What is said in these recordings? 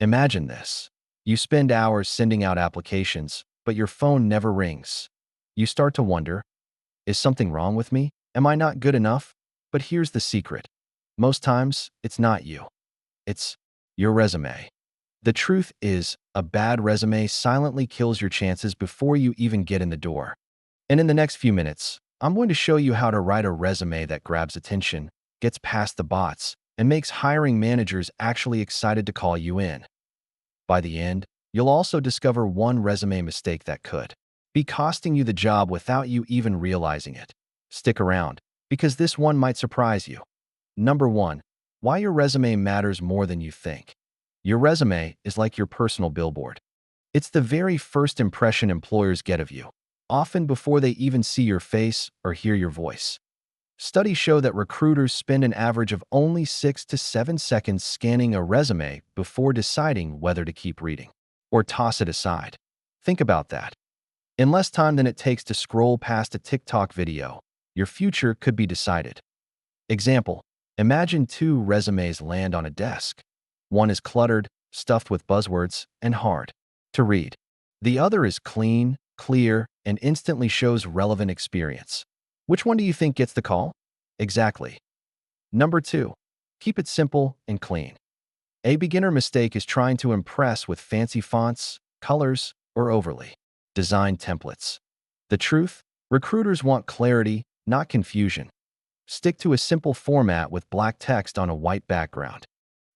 Imagine this. You spend hours sending out applications, but your phone never rings. You start to wonder, is something wrong with me? Am I not good enough? But here's the secret. Most times, it's not you. It's your resume. The truth is, a bad resume silently kills your chances before you even get in the door. And in the next few minutes, I'm going to show you how to write a resume that grabs attention, gets past the bots, and makes hiring managers actually excited to call you in. By the end, you'll also discover one resume mistake that could be costing you the job without you even realizing it. Stick around, because this one might surprise you. Number 1. Why your resume matters more than you think. Your resume is like your personal billboard. It's the very first impression employers get of you, often before they even see your face or hear your voice. Studies show that recruiters spend an average of only 6 to 7 seconds scanning a resume before deciding whether to keep reading or toss it aside. Think about that. In less time than it takes to scroll past a TikTok video, your future could be decided. Example: imagine two resumes land on a desk. One is cluttered, stuffed with buzzwords, and hard to read. The other is clean, clear, and instantly shows relevant experience. Which one do you think gets the call? Exactly. Number 2. Keep it simple and clean. A beginner mistake is trying to impress with fancy fonts, colors, or overly designed templates. The truth? Recruiters want clarity, not confusion. Stick to a simple format with black text on a white background.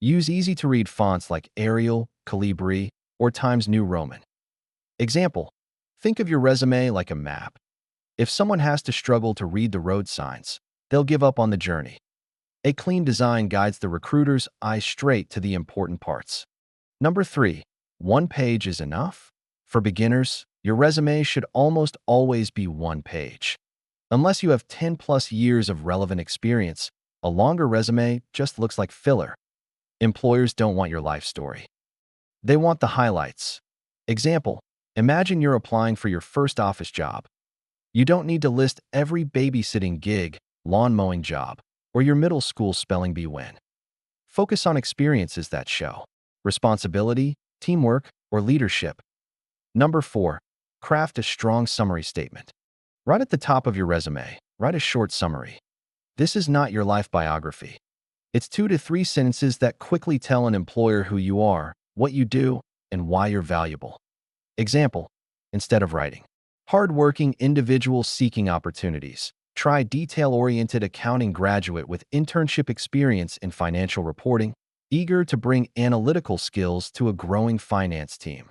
Use easy-to-read fonts like Arial, Calibri, or Times New Roman. Example: think of your resume like a map. If someone has to struggle to read the road signs, they'll give up on the journey. A clean design guides the recruiter's eyes straight to the important parts. Number 3. One page is enough? For beginners, your resume should almost always be one page. Unless you have 10+ years of relevant experience, a longer resume just looks like filler. Employers don't want your life story. They want the highlights. Example: imagine you're applying for your first office job. You don't need to list every babysitting gig, lawn mowing job, or your middle school spelling bee win. Focus on experiences that show responsibility, teamwork, or leadership. Number 4. Craft a strong summary statement. Right at the top of your resume, write a short summary. This is not your life biography. It's 2 to 3 sentences that quickly tell an employer who you are, what you do, and why you're valuable. Example: instead of writing, hard-working individual seeking opportunities, try detail-oriented accounting graduate with internship experience in financial reporting, eager to bring analytical skills to a growing finance team.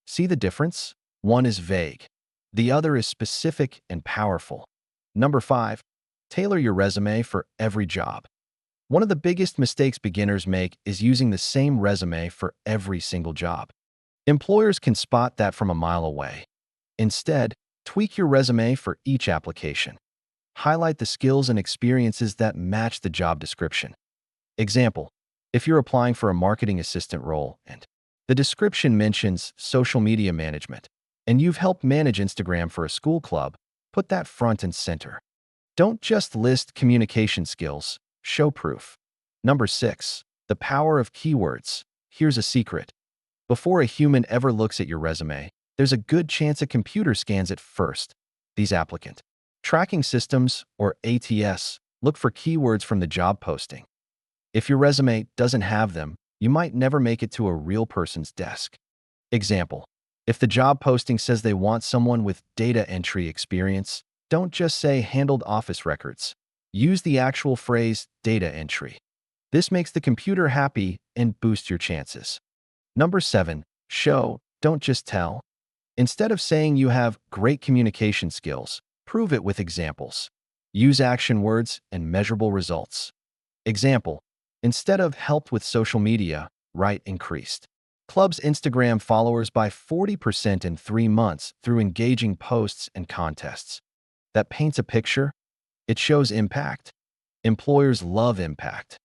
See the difference? One is vague. The other is specific and powerful. Number 5. Tailor your resume for every job. One of the biggest mistakes beginners make is using the same resume for every single job. Employers can spot that from a mile away. Instead, tweak your resume for each application. Highlight the skills and experiences that match the job description. Example: if you're applying for a marketing assistant role and the description mentions social media management, and you've helped manage Instagram for a school club, put that front and center. Don't just list communication skills, show proof. Number 6. The power of keywords. Here's a secret. Before a human ever looks at your resume, there's a good chance a computer scans it first. These applicant tracking systems, or ATS, look for keywords from the job posting. If your resume doesn't have them, you might never make it to a real person's desk. Example: if the job posting says they want someone with data entry experience, don't just say handled office records. Use the actual phrase data entry. This makes the computer happy and boosts your chances. Number 7. Show, don't just tell. Instead of saying you have great communication skills, prove it with examples. Use action words and measurable results. Example: instead of helped with social media, write increased club's Instagram followers by 40% in 3 months through engaging posts and contests. That paints a picture. It shows impact. Employers love impact.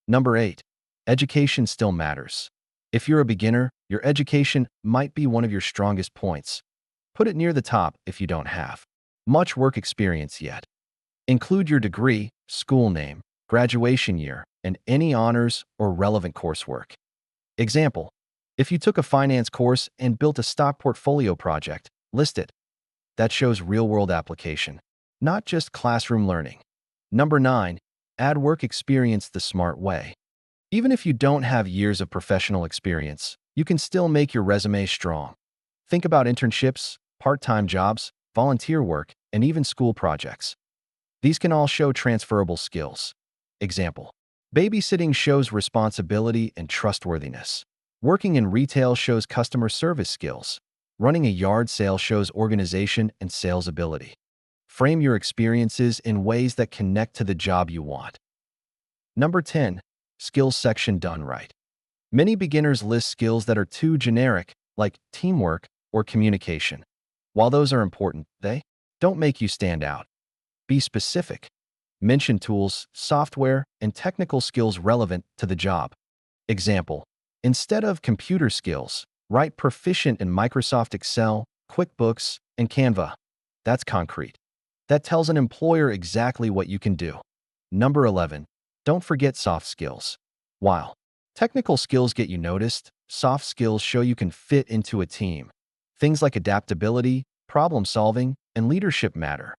Number 8. Education still matters. If you're a beginner, your education might be one of your strongest points. Put it near the top if you don't have much work experience yet. Include your degree, school name, graduation year, and any honors or relevant coursework. Example: If you took a finance course and built a stock portfolio project, list it. That shows real-world application, not just classroom learning. Number 9, add work experience the smart way. Even if you don't have years of professional experience, you can still make your resume strong. Think about internships, part-time jobs, volunteer work, and even school projects. These can all show transferable skills. Example: babysitting shows responsibility and trustworthiness. Working in retail shows customer service skills. Running a yard sale shows organization and sales ability. Frame your experiences in ways that connect to the job you want. Number 10, skills section done right. Many beginners list skills that are too generic, like teamwork or communication. While those are important, they don't make you stand out. Be specific. Mention tools, software, and technical skills relevant to the job. Example: instead of computer skills, write proficient in Microsoft Excel, QuickBooks, and Canva. That's concrete. That tells an employer exactly what you can do. Number 11, don't forget soft skills. While technical skills get you noticed, soft skills show you can fit into a team. Things like adaptability, problem solving, and leadership matter.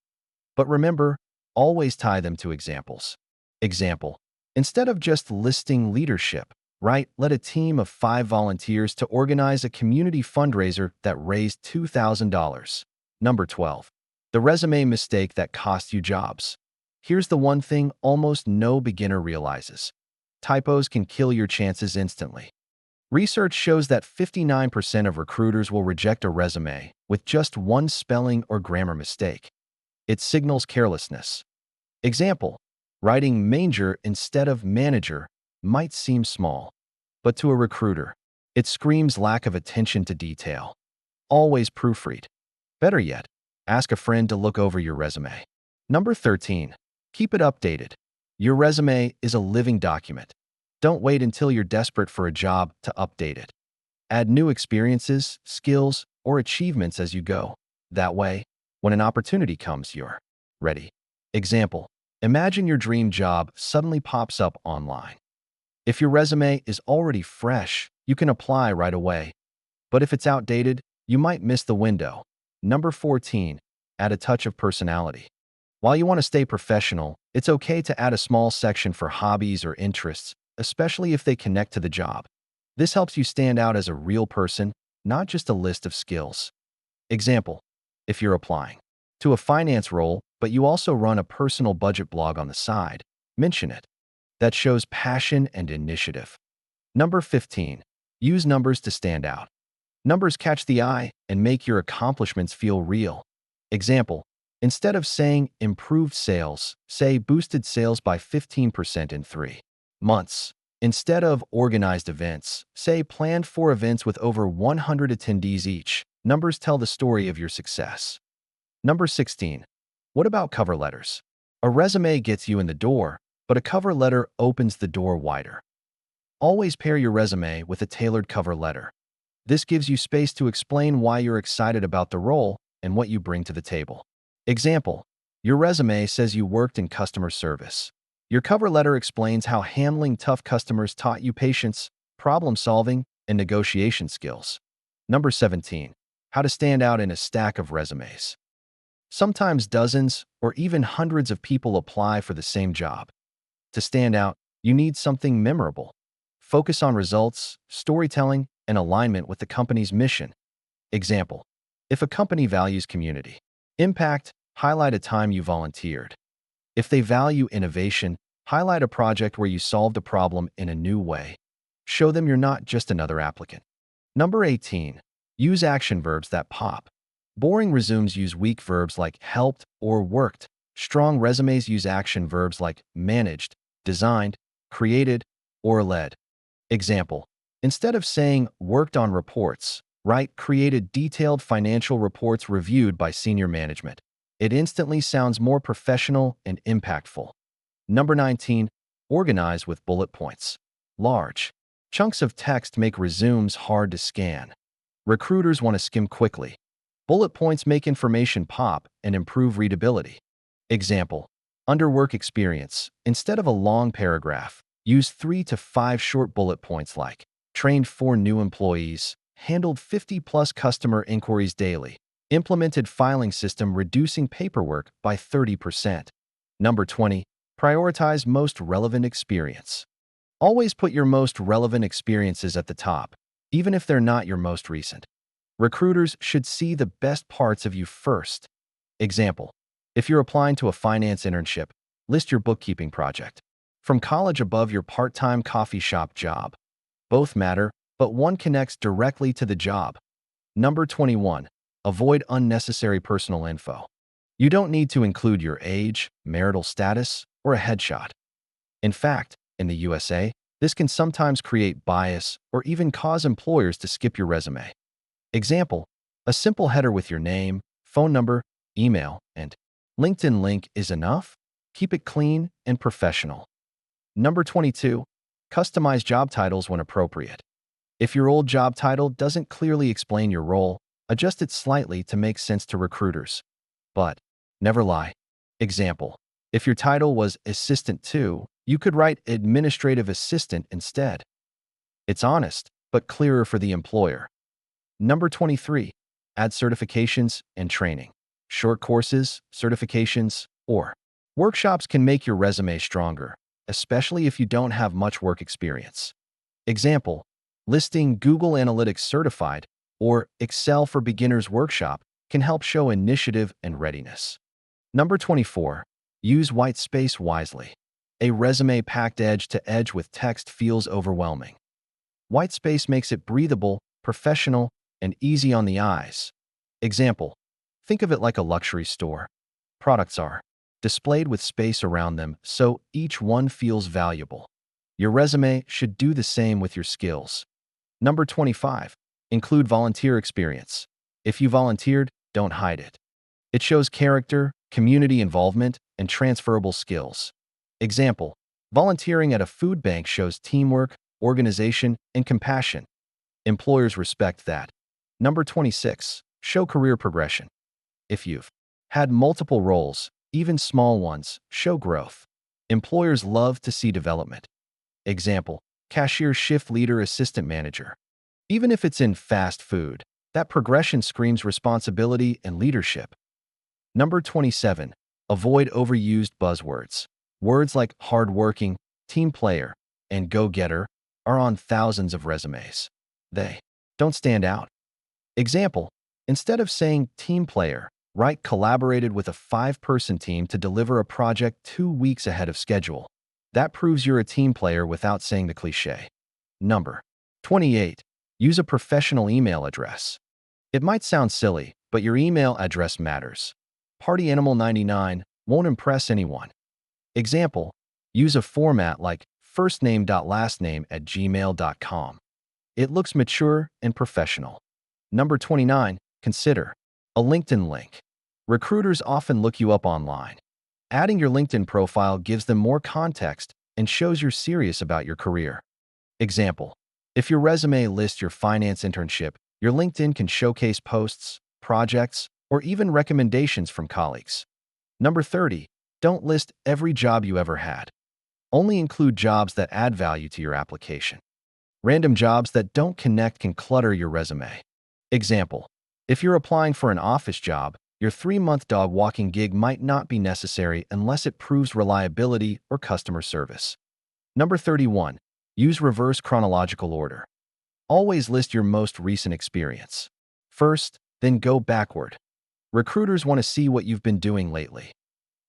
But remember, always tie them to examples. Example: instead of just listing leadership, led a team of 5 volunteers to organize a community fundraiser that raised $2,000. Number 12, the resume mistake that cost you jobs. Here's the one thing almost no beginner realizes: typos can kill your chances instantly. Research shows that 59% of recruiters will reject a resume with just one spelling or grammar mistake. It signals carelessness. Example: writing manger instead of manager might seem small, but to a recruiter, it screams lack of attention to detail. Always proofread. Better yet, ask a friend to look over your resume. Number 13, keep it updated. Your resume is a living document. Don't wait until you're desperate for a job to update it. Add new experiences, skills, or achievements as you go. That way, when an opportunity comes, you're ready. Example: imagine your dream job suddenly pops up online. If your resume is already fresh, you can apply right away. But if it's outdated, you might miss the window. Number 14, add a touch of personality. While you want to stay professional, it's okay to add a small section for hobbies or interests, especially if they connect to the job. This helps you stand out as a real person, not just a list of skills. Example: if you're applying to a finance role, but you also run a personal budget blog on the side, mention it. That shows passion and initiative. Number 15, use numbers to stand out. Numbers catch the eye and make your accomplishments feel real. Example: instead of saying improved sales, say boosted sales by 15% in 3 months. Instead of organized events, say planned 4 events with over 100 attendees each. Numbers tell the story of your success. Number 16, what about cover letters? A resume gets you in the door, but a cover letter opens the door wider. Always pair your resume with a tailored cover letter. This gives you space to explain why you're excited about the role and what you bring to the table. Example: your resume says you worked in customer service. Your cover letter explains how handling tough customers taught you patience, problem solving, and negotiation skills. Number 17, how to stand out in a stack of resumes. Sometimes dozens or even hundreds of people apply for the same job. To stand out, you need something memorable. Focus on results, storytelling, and alignment with the company's mission. Example: if a company values community impact, highlight a time you volunteered. If they value innovation, highlight a project where you solved a problem in a new way. Show them you're not just another applicant. Number 18, use action verbs that pop. Boring resumes use weak verbs like helped or worked. Strong resumes use action verbs like managed, designed, created, or led. Example: instead of saying worked on reports, write created detailed financial reports reviewed by senior management. It instantly sounds more professional and impactful. Number 19, organize with bullet points. Large chunks of text make resumes hard to scan. Recruiters want to skim quickly. Bullet points make information pop and improve readability. Example: under work experience, instead of a long paragraph, use 3 to 5 short bullet points like trained 4 new employees, handled 50-plus customer inquiries daily, implemented filing system reducing paperwork by 30%. Number 20, prioritize most relevant experience. Always put your most relevant experiences at the top, even if they're not your most recent. Recruiters should see the best parts of you first. Example, if you're applying to a finance internship, list your bookkeeping project. From college above your part-time coffee shop job. Both matter, but one connects directly to the job. Number 21. Avoid unnecessary personal info. You don't need to include your age, marital status, or a headshot. In fact, in the USA, this can sometimes create bias or even cause employers to skip your resume. Example, a simple header with your name, phone number, email, and LinkedIn link is enough. Keep it clean and professional. Number 22. Customize job titles when appropriate. If your old job title doesn't clearly explain your role, adjust it slightly to make sense to recruiters. But never lie. Example, if your title was Assistant 2, you could write Administrative Assistant instead. It's honest, but clearer for the employer. Number 23. Add certifications and training. Short courses, certifications, or workshops can make your resume stronger, especially if you don't have much work experience. Example, listing Google Analytics Certified or Excel for Beginners workshop can help show initiative and readiness. Number 24. Use white space wisely. A resume packed edge to edge with text feels overwhelming. White space makes it breathable, professional, and easy on the eyes. Example, think of it like a luxury store. Products are displayed with space around them so each one feels valuable. Your resume should do the same with your skills. Number 25. Include volunteer experience. If you volunteered, don't hide it. It shows character, community involvement, and transferable skills. Example, volunteering at a food bank shows teamwork, organization, and compassion. Employers respect that. Number 26. Show career progression. If you've had multiple roles, even small ones, show growth. Employers love to see development. Example, cashier shift leader assistant manager. Even if it's in fast food, that progression screams responsibility and leadership. Number 27. Avoid overused buzzwords. Words like hardworking, team player, and go-getter are on thousands of resumes. They don't stand out. Example, instead of saying team player, write collaborated with a 5-person team to deliver a project 2 weeks ahead of schedule. That proves you're a team player without saying the cliché. Number 28. Use a professional email address. It might sound silly, but your email address matters. PartyAnimal99 won't impress anyone. Example, use a format like firstname.lastname@gmail.com. It looks mature and professional. Number 29. Consider a LinkedIn link. Recruiters often look you up online. Adding your LinkedIn profile gives them more context and shows you're serious about your career. Example, if your resume lists your finance internship, your LinkedIn can showcase posts, projects, or even recommendations from colleagues. Number 30. Don't list every job you ever had. Only include jobs that add value to your application. Random jobs that don't connect can clutter your resume. Example, if you're applying for an office job, your 3-month dog walking gig might not be necessary unless it proves reliability or customer service. Number 31. Use reverse chronological order. Always list your most recent experience first, then go backward. Recruiters want to see what you've been doing lately.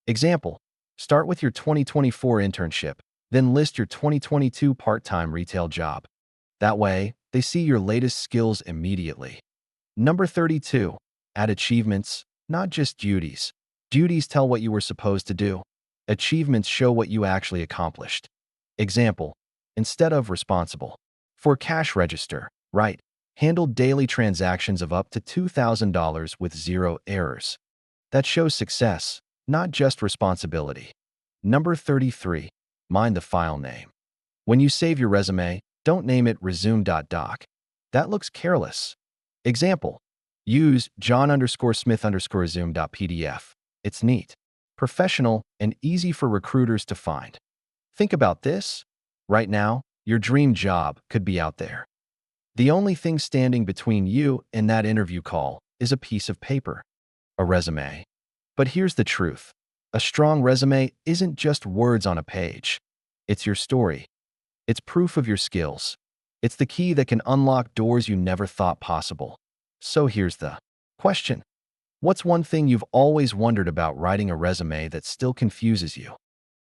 Example, start with your 2024 internship, then list your 2022 part-time retail job. That way, they see your latest skills immediately. Number 32. Add achievements, not just duties. Duties tell what you were supposed to do. Achievements show what you actually accomplished. Example, instead of responsible for cash register, write, handled daily transactions of up to $2,000 with 0 errors. That shows success, not just responsibility. Number 33. Mind the file name. When you save your resume, don't name it resume.doc. That looks careless. Example, use john_smith_resume.pdf. It's neat, professional, and easy for recruiters to find. Think about this. Right now, your dream job could be out there, The only thing standing between you and that interview call is a piece of paper, a resume. But here's the truth. A strong resume isn't just words on a page. It's your story. It's proof of your skills. It's the key that can unlock doors you never thought possible. So here's the question. What's one thing you've always wondered about writing a resume that still confuses you?